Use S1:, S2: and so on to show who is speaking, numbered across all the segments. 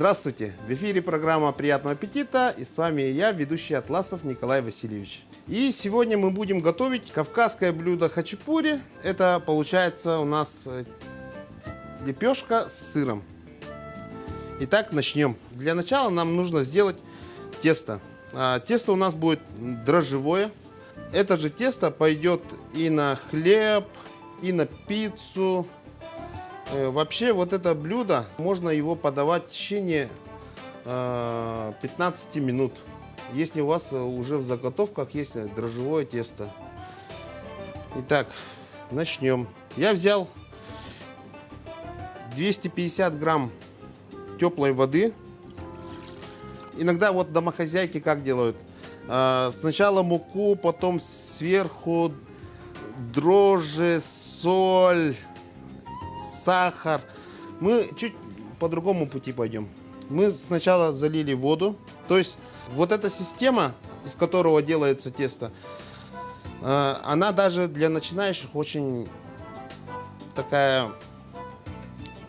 S1: Здравствуйте! В эфире программа «Приятного аппетита» и с вами я, ведущий Атласов Николай Васильевич. И сегодня мы будем готовить кавказское блюдо хачапури. Это получается у нас лепешка с сыром. Итак, начнем. Для начала нам нужно сделать тесто. Тесто у нас будет дрожжевое. Это же тесто пойдет и на хлеб, и на пиццу. Вообще вот это блюдо, можно его подавать в течение 15 минут, если у вас уже в заготовках есть дрожжевое тесто. Итак, начнем. Я взял 250 грамм теплой воды. Иногда вот домохозяйки как делают? Сначала муку, потом сверху дрожжи, соль, сахар. Мы чуть по другому пути пойдем. Мы сначала залили воду. То есть вот эта система, из которого делается тесто, она даже для начинающих очень такая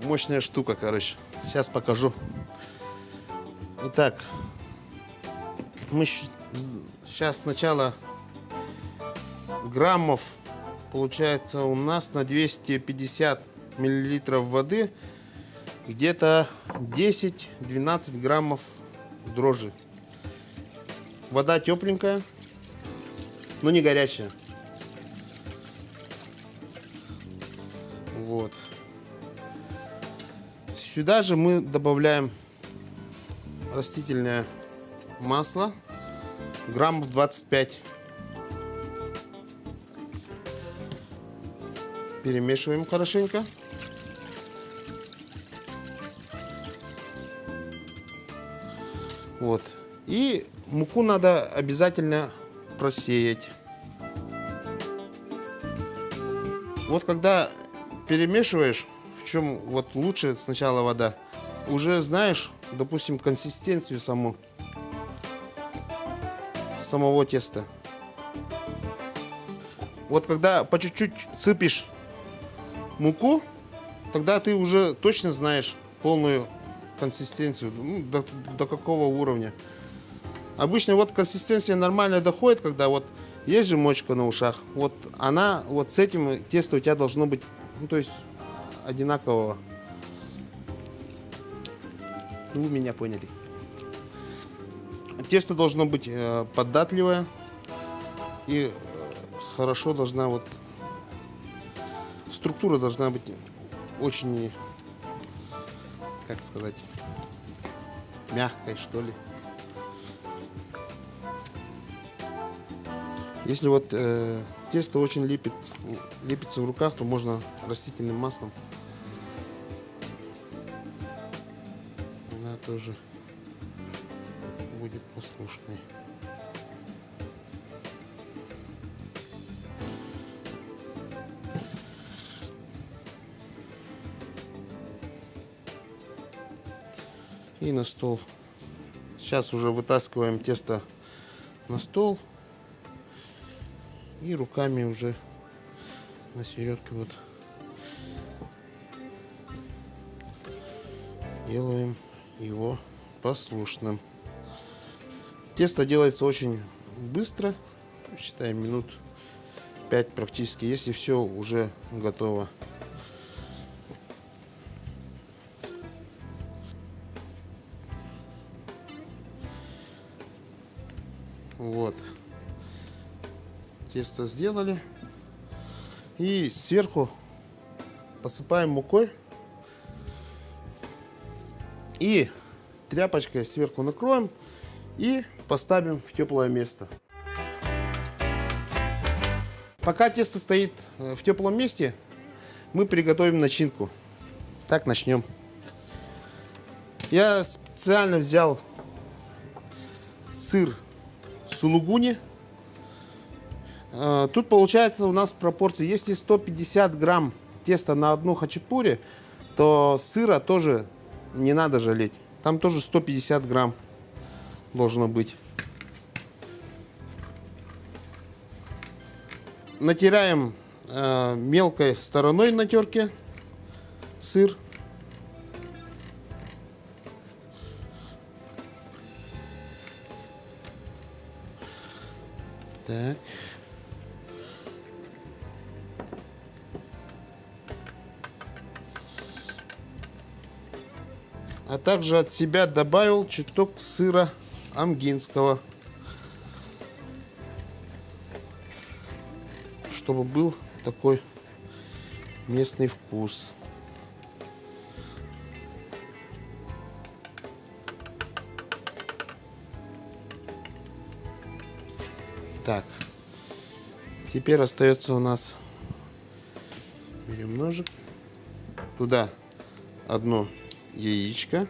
S1: мощная штука, короче. Сейчас покажу. Итак, мы сейчас сначала граммов получается у нас на 250 миллилитров воды где-то 10-12 граммов дрожжи. Вода тепленькая, но не горячая. Вот. Сюда же мы добавляем растительное масло, граммов 25. Перемешиваем хорошенько. Вот. И муку надо обязательно просеять. Вот когда перемешиваешь, в чем вот лучше сначала вода, уже знаешь, допустим, консистенцию самого теста. Вот когда по чуть-чуть сыпешь муку, тогда ты уже точно знаешь полную консистенцию, ну, до какого уровня. Обычно вот консистенция нормально доходит, когда вот есть же мочка на ушах, вот она, вот с этим тесто у тебя должно быть, ну, то есть одинакового. Ну, вы меня поняли. Тесто должно быть податливое и хорошо должна вот структура должна быть очень, как сказать, мягкой, что ли. Если вот тесто очень лепится в руках, то можно растительным маслом. Она тоже будет послушной. И на стол. Сейчас уже вытаскиваем тесто на стол. И руками уже на середке вот делаем его послушным. Тесто делается очень быстро. Считаем минут 5 практически, если все уже готово. Вот. Тесто сделали. И сверху посыпаем мукой. И тряпочкой сверху накроем. И поставим в теплое место. Пока тесто стоит в теплом месте, мы приготовим начинку. Так, начнем. Я специально взял сыр сулугуни. Тут получается у нас пропорции. Если 150 грамм теста на одну хачапури, то сыра тоже не надо жалеть. Там тоже 150 грамм должно быть. Натираем мелкой стороной на терке сыр. Так. А также от себя добавил чуток сыра амгинского, чтобы был такой местный вкус. Так, теперь остается у нас, берем ножик, туда одно яичко,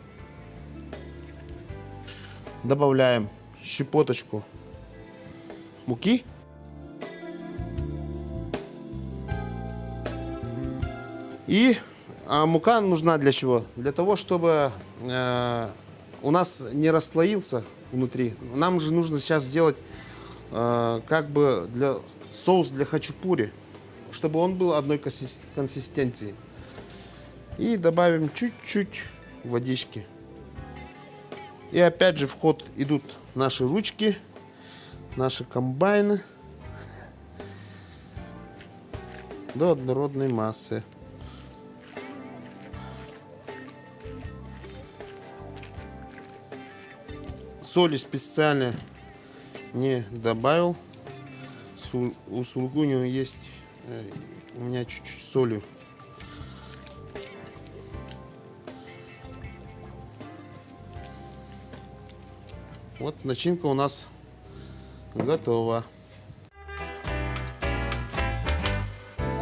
S1: добавляем щепоточку муки и мука нужна для чего? Для того, чтобы у нас не расслоился внутри. Нам же нужно сейчас сделать как бы соус для хачапури, чтобы он был одной консистенции. И добавим чуть-чуть водички. И опять же в ход идут наши ручки, наши комбайны до однородной массы. Соли специально не добавил. У сулугуни есть у меня чуть-чуть соли. Вот начинка у нас готова.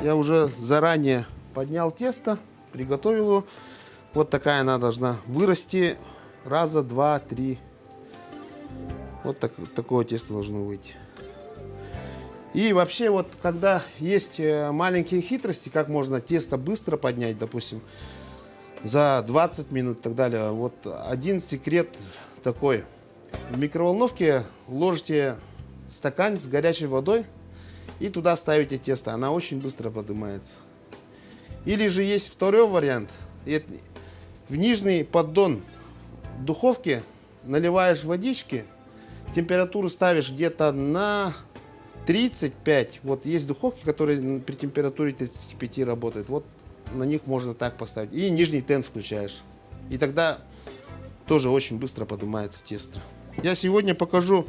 S1: Я уже заранее поднял тесто, приготовил его. Вот такая она должна вырасти раза 2-3. Вот такое тесто должно выйти. И вообще, вот когда есть маленькие хитрости, как можно тесто быстро поднять, допустим, за 20 минут и так далее. Вот один секрет такой. В микроволновке ложите стакан с горячей водой и туда ставите тесто. Она очень быстро поднимается. Или же есть второй вариант. В нижний поддон духовки наливаешь водички, температуру ставишь где-то на 35. Вот есть духовки, которые при температуре 35 работают. Вот на них можно так поставить. И нижний тен включаешь. И тогда тоже очень быстро поднимается тесто. Я сегодня покажу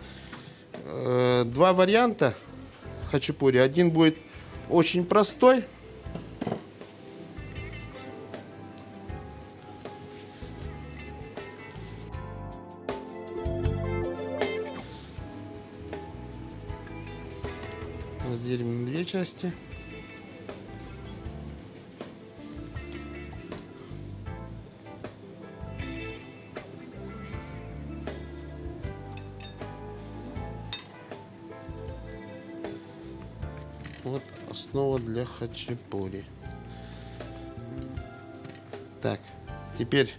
S1: два варианта хачапури. Один будет очень простой. Разделим на две части. Вот основа для хачапури. Так, теперь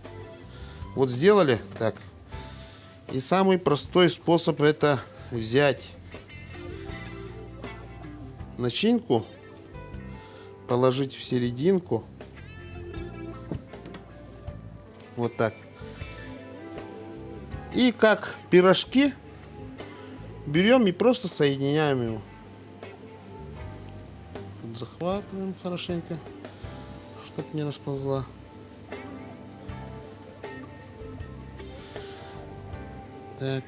S1: вот сделали так. И самый простой способ это взять начинку, положить в серединку. Вот так. И как пирожки берем и просто соединяем его. Тут захватываем хорошенько, чтобы не расползла. Так.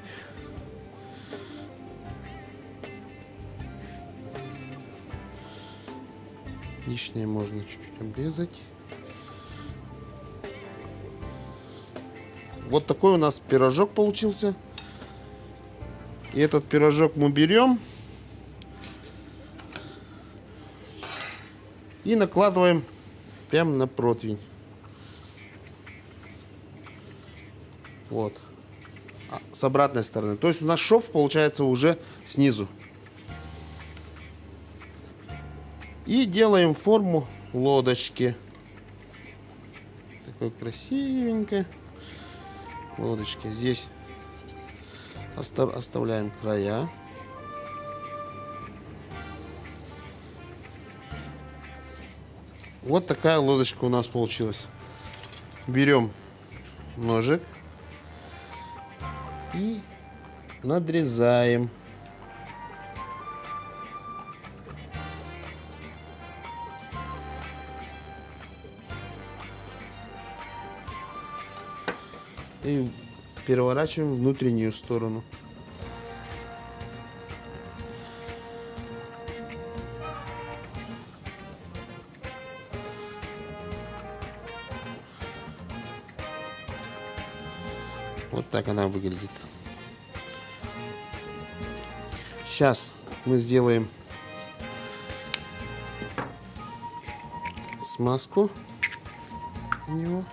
S1: Лишнее можно чуть-чуть обрезать. Вот такой у нас пирожок получился. И этот пирожок мы берем и накладываем прямо на противень. Вот. С обратной стороны. То есть у нас шов получается уже снизу. И делаем форму лодочки. Такой красивенькой лодочки. Здесь оставляем края. Вот такая лодочка у нас получилась. Берем ножик и надрезаем. и переворачиваем в внутреннюю сторону. Вот так она выглядит. Сейчас мы сделаем смазку на него.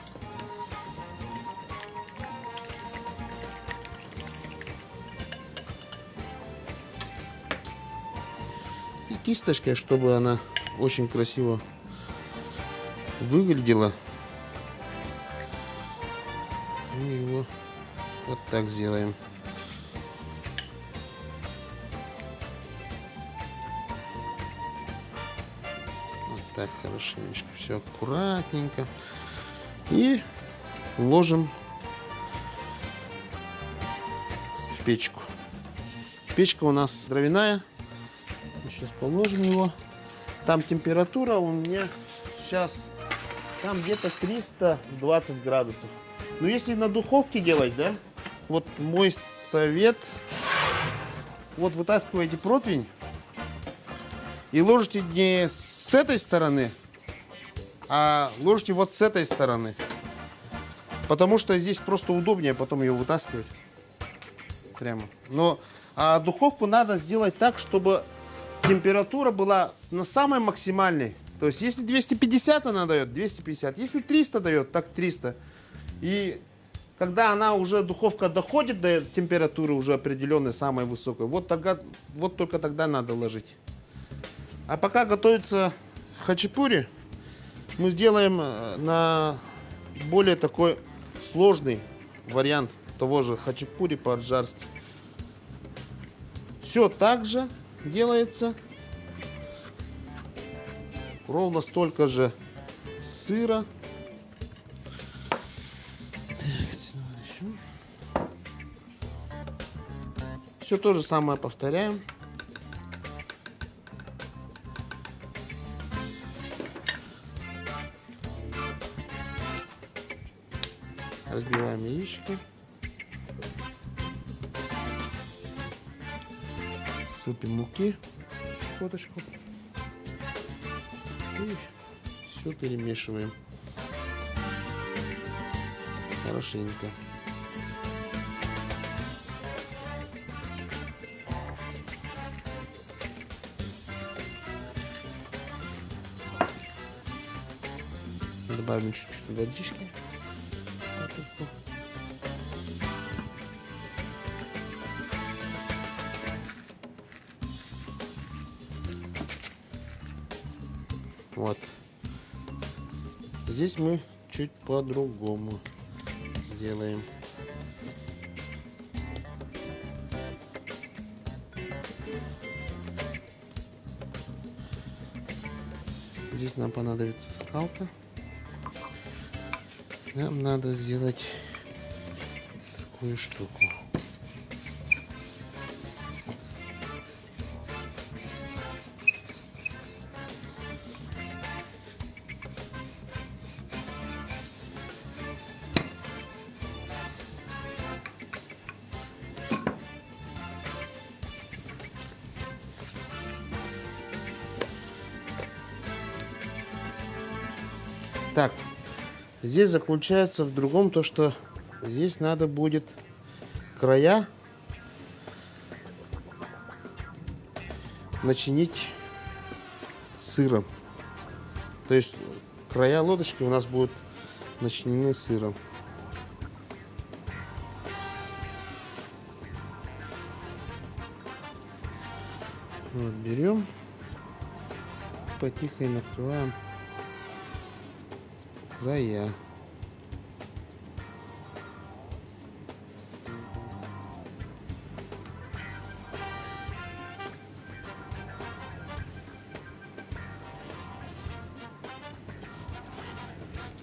S1: И кисточкой, чтобы она очень красиво выглядела. Мы его вот так сделаем. Вот так хорошенечко. Все аккуратненько. И ложим в печку. Печка у нас дровяная. Сейчас положим его. Там температура у меня сейчас там где-то 320 градусов. Но если на духовке делать, да, вот мой совет, вот вытаскиваете противень и ложите не с этой стороны, а ложите вот с этой стороны. Потому что здесь просто удобнее потом ее вытаскивать. Прямо. Но духовку надо сделать так, чтобы температура была на самой максимальной. То есть если 250 она дает, 250. Если 300 дает, так 300. И когда она уже, духовка доходит до температуры уже определенной, самой высокой, вот только тогда надо ложить. А пока готовится хачапури, мы сделаем на более такой сложный вариант того же хачапури по-аджарски. Все так же делается. Ровно столько же сыра. Все то же самое повторяем. Разбиваем яички. Сыпем муки, щепоточку. И все перемешиваем. Хорошенько. Добавим чуть-чуть водички. Вот. Здесь мы чуть по-другому сделаем. Здесь нам понадобится скалка. Нам надо сделать такую штуку. Так, здесь заключается в другом то, что здесь надо будет края начинить сыром. То есть края лодочки у нас будут начинены сыром. Вот берем, потихо накрываем края.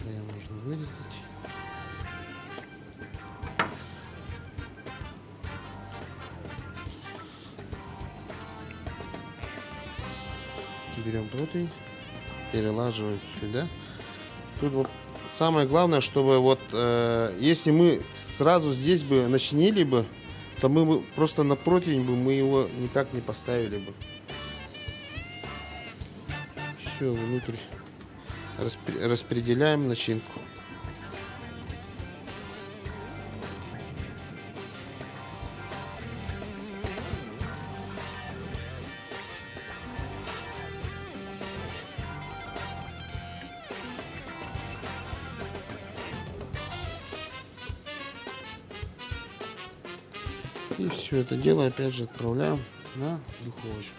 S1: Края можно вырезать. Берем противень, перелаживаем сюда. Тут вот самое главное, чтобы вот если мы сразу здесь бы начинили бы, то мы бы просто на противень бы мы его никак не поставили бы. Все, внутрь распределяем начинку. И все это дело опять же отправляем на духовочку.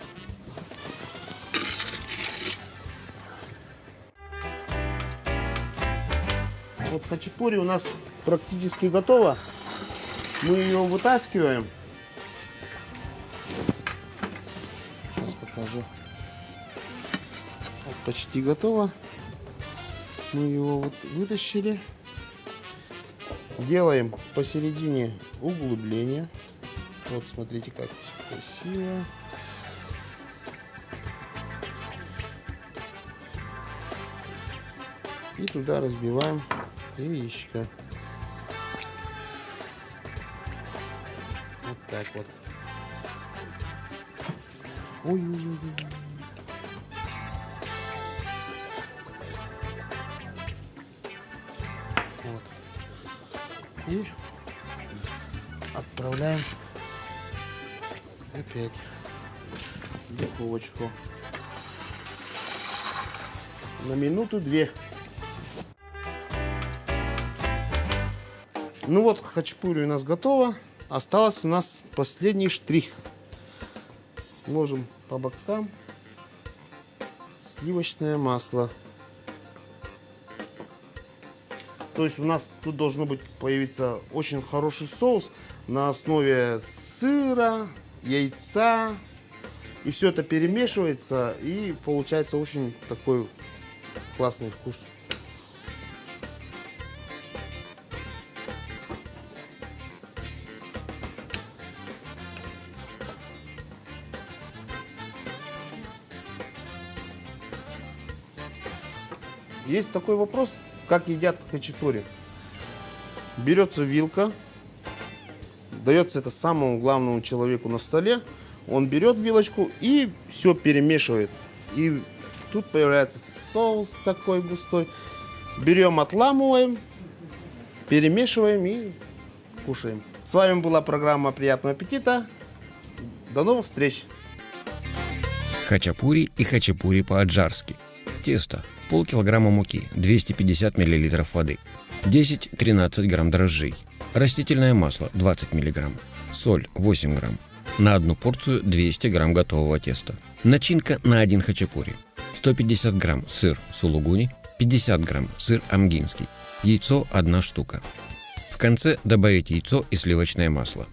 S1: Вот хачапури у нас практически готова. Мы ее вытаскиваем. Сейчас покажу. Вот почти готово. Мы его вот вытащили. Делаем посередине углубление. Вот смотрите, как красиво. И туда разбиваем яичко. Вот так вот. Ой-ой-ой. Вот. И отправляем опять в духовочку на минуту-две. Ну вот, хачапури у нас готово. Осталось у нас последний штрих. Ложим по бокам сливочное масло. То есть у нас тут должно быть появиться очень хороший соус на основе сыра, яйца. И все это перемешивается, и получается очень такой классный вкус. Есть такой вопрос, как едят хачапури. Берется вилка, дается это самому главному человеку на столе. Он берет вилочку и все перемешивает. И тут появляется соус такой густой. Берем, отламываем, перемешиваем и кушаем. С вами была программа «Приятного аппетита». До новых встреч!
S2: Хачапури и хачапури по-аджарски. Тесто. Полкилограмма муки, 250 мл воды, 10-13 грамм дрожжей, растительное масло 20 мг, соль 8 грамм. На одну порцию 200 грамм готового теста. Начинка на один хачапури. 150 грамм сыр сулугуни, 50 грамм сыр амгинский, яйцо 1 штука. В конце добавить яйцо и сливочное масло.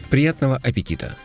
S2: Приятного аппетита!